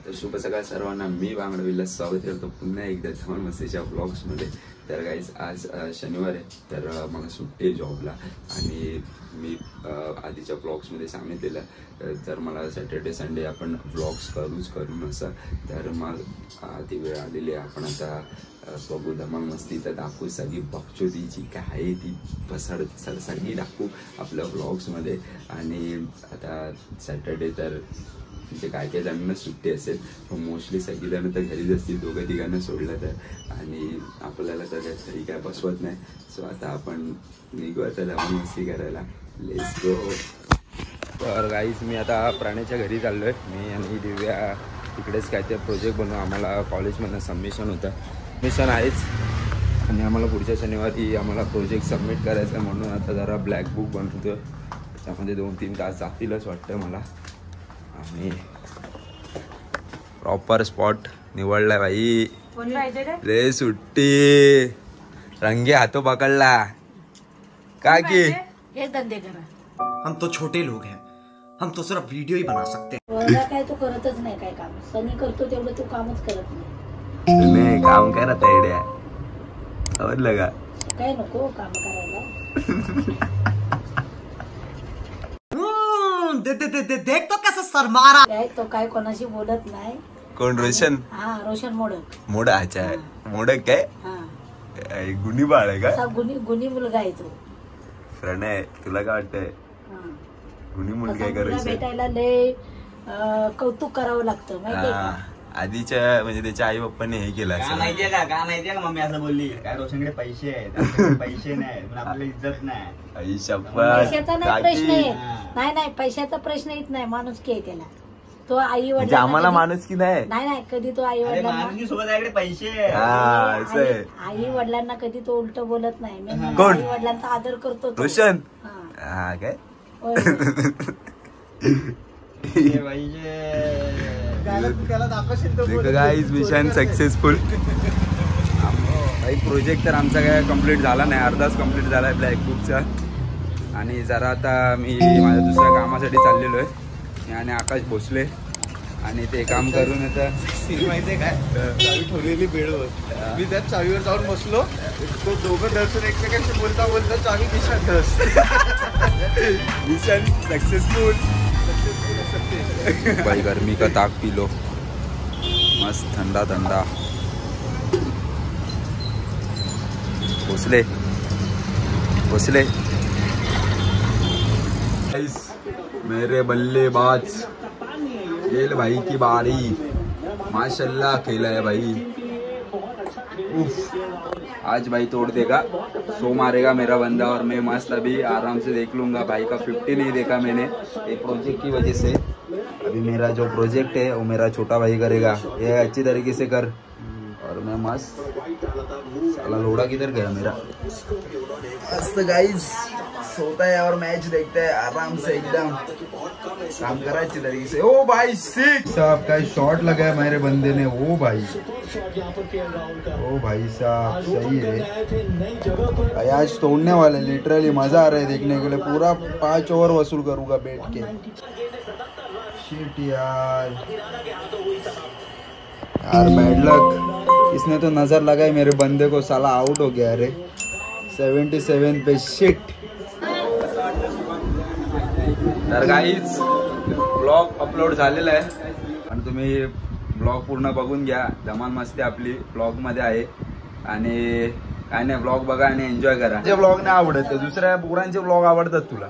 तर शुभ सकाळ सर्वांना, मी बांगडा विलास स्वागत करतो पुन्हा एकदा धमाल मस्तीच्या ब्लॉग्समध्ये। तर गाईज आज शनिवार आहे, तर मला सुट्टी आहे जॉबला आणि मी आधीच्या ब्लॉग्समध्ये सांगितलेलं तर मला सॅटर्डे संडे आपण ब्लॉग्स करू असं। तर मग ती वेळ आलेली आहे, आपण आता बघू धमाल मस्ती, तर दाखवू सगळी बकचोदी जी काय आहे ती पसाड सगळी दाखवू आपल्या ब्लॉग्समध्ये। आणि आता सॅटर्डे तर म्हणजे काय काय जणांना सुट्टी असेल, पण मोस्टली सगळीजणं तर घरीच असतील, दोघं तिघांना सोडलं तर। आणि आपल्याला तर घरी काय बसवत नाही, सो आता आपण निघू आता धमाल मस्ती करायला, लेट्स गो। तर गाईज मी आता प्राण्याच्या घरी चाललो आहे, मी आणि दिव्या तिकडेच काय ते प्रोजेक्ट बनवू, आम्हाला कॉलेजमधनं सबमिशन होतं, मिशन आहेच आणि आम्हाला पुढच्या शनिवारी आम्हाला प्रोजेक्ट सबमिट करायचा आहे, म्हणून आता जरा ब्लॅक बुक बनवतो, त्याच्यामध्ये 2-3 तास जातीलच वाटतं मला। आणि प्रॉपर स्पॉट निवडलाय भाई, रे सुट्टी रंगे हाथों पकडला का की हे धंदे करा। हम तो छोटे लोग हैं, हम तो सिर्फ वीडियो ही बना सकते हैं। काय तो करतच नाही काय काम, सनी करतो तेवढं तो कामच करत नाही। नाही काम करत आयडिया आवडलं का, काय नको काम करायला। देख तो कैसे शर्मारा काय तो काय कोणाशी बोलत नाही। कोण रोशन? हा रोशन मोडक। मोडा अच्छा मोडक काय हा गुणी बाळ आहे का? असा गुणी मुलगा आहे तो। प्रणय तुला काय वाटतंय गुणी मुलगा आहे का रोशन? भेटायला लय कौतुक करावं लागतं माहितीये का? आधीच्या म्हणजे त्याच्या आई बाप्पाने हे केलं का माहितीये का मम्मी असं बोलली काय रोशनकडे पैसे आहेत, पैसे नाही पण आपल्याला इज्जत नाही। पैशाचा नाही प्रश्न येत, नाही पैशाचा प्रश्न येत नाही, माणुसकी आहे त्याला। तो आई वडिलांना आम्हाला माणूस की नाही नाही कधी तो आई वडिलांना सोबत पैसे आई वडिलांना कधी तो उलट बोलत नाही। कोण? आई वडिलांचा आदर करतो तो। रोशन हा हा काय गाईज मिशन सक्सेसफुल। प्रोजेक्ट तर आमचा काय कम्प्लीट झाला नाही, अर्धाच कम्प्लीट झाला आहे ब्लॅक बुकचा। आणि जरा आता मी माझ्या दुसऱ्या कामासाठी चाललेलो आहे, मी आणि आकाश भोसले, आणि ते काम करून आता माहितीये काय चावी ठेवलेली बेडवर, मी त्या चावीवर जाऊन बसलो, तो दोघं दर्शन एकमेकांशी बोलता बोलता चावी दिसत मिशन सक्सेसफुल। भाई गर्मी का ताक पी लो, मस्त ठंडा ठंडा। भोसले मेरे बल्लेबाज, खेल भाई की बारी, माशाल्लाह खेला है भाई। उफ आज भाई तोड़ देगा, 100 मारेगा मेरा बंदा, और मैं मस्त अभी आराम से देख लूंगा। भाई का 50 नहीं देखा मैंने एक प्रोजेक्ट की वजह से। अभी मेरा जो प्रोजेक्ट है वो मेरा छोटा भाई करेगा, ये अच्छी तरीके से कर, और मैं मस्त। साला लोड़ा किधर गया मेरा? मस्त गाइस सोता है और मैच देखता है आराम से, एकदम काम कर रहा है अच्छी तरीके से। ओ भाई सिक्स साहब का शॉट लगा है मेरे बंदे ने, ओ भाई साहब सही है। आज तोड़ने वाले लिटरली मजा आ रहा है देखने के लिए, पूरा 5 ओवर वसूल करूंगा बैठ के। शिट यार बैड लक, इसने तो नजर लगाई मेरे बंदे को, साला आउट हो गया। अरे 77 पे शिट। तर गाईज ब्लॉग अपलोड झालेला आहे आणि तुम्ही ब्लॉग पूर्ण बघून घ्या, धमाल मस्ती आपली ब्लॉग मध्ये आहे। आणि काय नाही, ब्लॉग बघा आणि एन्जॉय करा। जे ब्लॉग नाही आवडत दुसऱ्या पोरांचे ब्लॉग आवडतात तुला?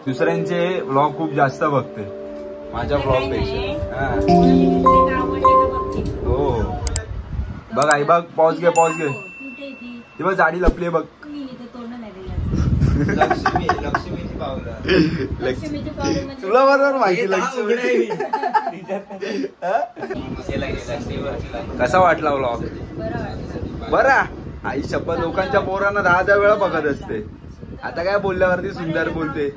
दुसऱ्यांचे ब्लॉग खूप जास्त बघते माझ्या ब्लॉग पेक्षा। हो बघ आई बघ, पॉज घे ती बघ, जाडी लपली बघ। लक्ष्मीची पावलं तुला बरोबर माहिती लक्ष्मी। कसा वाटला व्लॉग? बरा आई शपथ, लोकांच्या पोरांना 10 वेळा बघत असते, आता काय बोलल्यावरती सुंदर बोलते।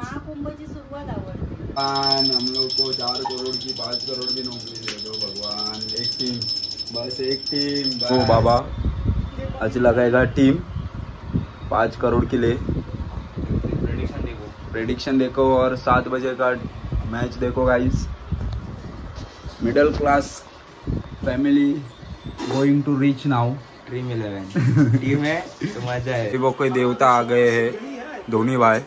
हम लोग को 4 करोड़ की 5 करोड़ की नौकरी दे दो भगवान, एक टीम बस, एक टीम। ओ बाबा आज लगाएगा टीम 5 करोड़ के लिए। प्रेडिक्शन देखो और 7 बजे का मैच देखो guys, middle class family going to reach now dream 11 team है तो मजा है। वो कोई देवता आ गए हैं धोनी भाई,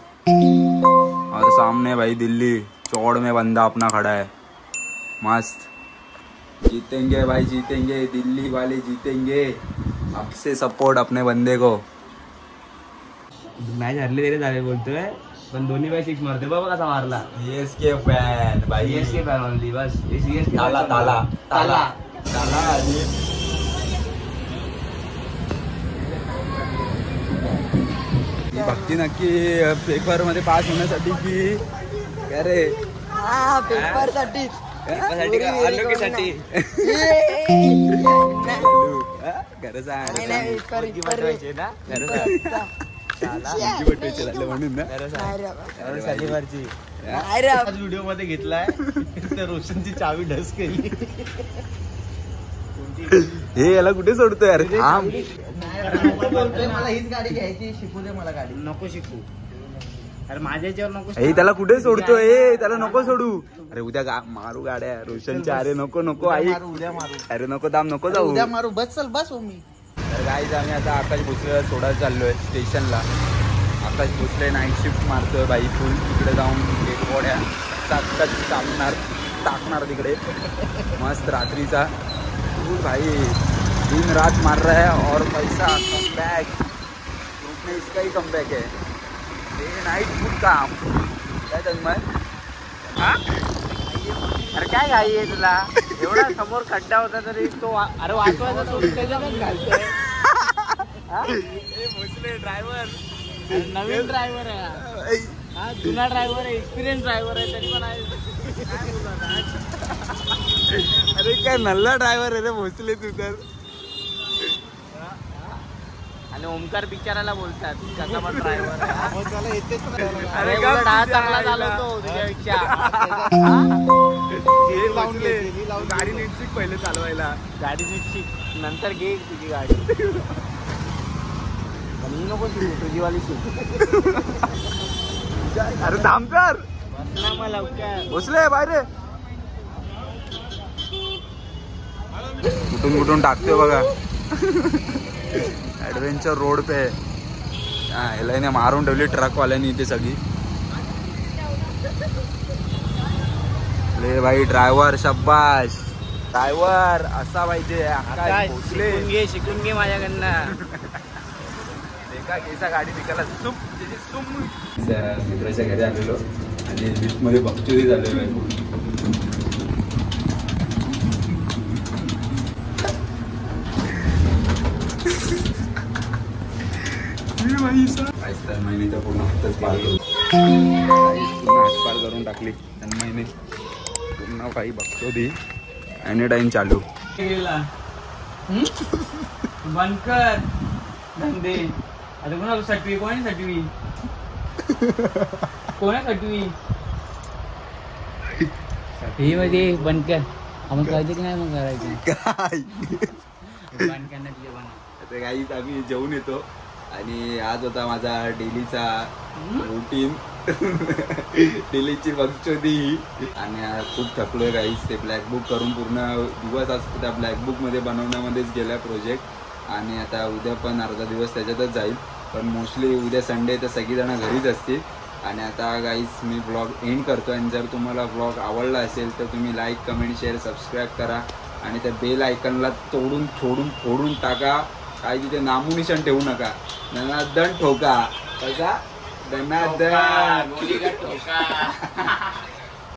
और सामने भाई दिल्ली चौड़ में बंदा अपना खड़ा है मस्त। जीतेंगे भाई जीतेंगे, दिल्ली वाले जीतेंगे, आपसे सपोर्ट अपने बंदे को। मॅच हरले तरी झाले बोलतोय, पण दोन्ही बाय 6 मारते बाबा कसा मारला। सीएसके फॅन भाई, सीएसके फॅन ओनली बस, सीएसके ताला ताला ताला ताला। भक्ती नक्की पेपर मध्ये पास होण्यासाठी की काय रे? पेपर साठी आलोकेसाठी खरं सांग म्हणून ना शनिवारची व्हिडिओ मध्ये घेतलाय तर रोशनची चावी ढस केली। हे याला कुठे सोडतोय यार? मला हीच गाडी घ्यायची, शिकू दे मला गाडी। नको शिकू अरे माझ्याच्यावर नको। हे त्याला कुठे सोडतोय? त्याला नको सोडू। अरे उद्या मारू गाड्या रोशनच्या। अरे नको नको आई, उद्या मारू। अरे नको दाम नको जाऊ, उद्या मारू बस, चल बस हो मी। तर गाईज आम्ही आता आकाश भोसलेला सोडायला चाललोय स्टेशनला। आकाश भोसले नाईट शिफ्ट मारतोय बाई फुल, तिकडे जाऊन एक गोड्या टाकणार तिकडे मस्त रात्रीचा फुल भाई, दिन रात मार रहा है और पैसा कम बैक ग्रुप में इसका ही कम बैक है। डे नाईट फुल काम काय तन्मय? अरे काय घाई आहे तुला? एवढा समोर खड्डा होता तरी तो अरे वाचवायचा सोडून त्याच्यातच घालतोय। भोसले ड्रायव्हर नवीन ड्रायव्हर आहे हा, जुना ड्रायव्हर आहे, एक्सपिरियन्स ड्रायव्हर आहे तरी पण आहे। अरे काय नल्ला ड्रायव्हर आहे रे भोसले तू तर। आणि ओमकार बिचाराला बोलतात कसा पण ड्रायव्हर आहे। अरे चांगला चालवतो तुझ्यापेक्षा। गाडी नीट शिक पहिले चालवायला, गाडी नीट शिक नंतर घे तुझी गाडी। मी नको शिकू, तुझी वाली शिक। अरे धामकर बसला मग लवकर भोसले बाहेर कुठून कुठून टाकतोय बघा ऍडव्हेंचर रोड पे। याला मारून ठेवली ट्रकवाल्यानी इथे सगळी। ले भाई ड्रायव्हर शाबाश, ड्रायव्हर असा पाहिजे आकाश भोसले। शिकून घे माझ्याकडनं। एका केसा गाडी निघाला सुम मित्राच्या घरी आलेलो आणि लिफ्ट मध्ये बकचोरी झालेलो। महिन्याचा पूर्ण हातच पार करून पूर्ण हातपार करून टाकली महिने पूर्ण काही बकचोरी एनी टाइम चालू। बनकर धंदे आता कोणा सटवी कोणी सटवी कोणा सटवी हे मध्ये बनकर आपण कळते की नाही मग करायचं काय बनकरना तुझ्या बना। काही आम्ही जेवून येतो आणि आज होता माझा डेलीचा रुटीन डेलीची बकचोदी आणि खूप थकलोय गाईस। ते ब्लॅक बुक करून पूर्ण दिवस आज त्या ब्लॅक बुक मध्ये बनवण्यामध्येच गेला प्रोजेक्ट आणि आता उद्या पण अर्धा दिवस त्याच्यातच जाईल, पण मोस्टली उद्या संडे तर सगळीजण घरीच असतील। आणि आता गाईस मी ब्लॉग एंड करतो आणि जर तुम्हाला ब्लॉग आवडला असेल तर तुम्ही लाईक कमेंट शेअर सबस्क्राईब करा आणि त्या बेल आयकनला फोडून टाका। काय तिथे नामोनिशान ठेवू नका, दनादन ठोका, कसा दनादन ठोका।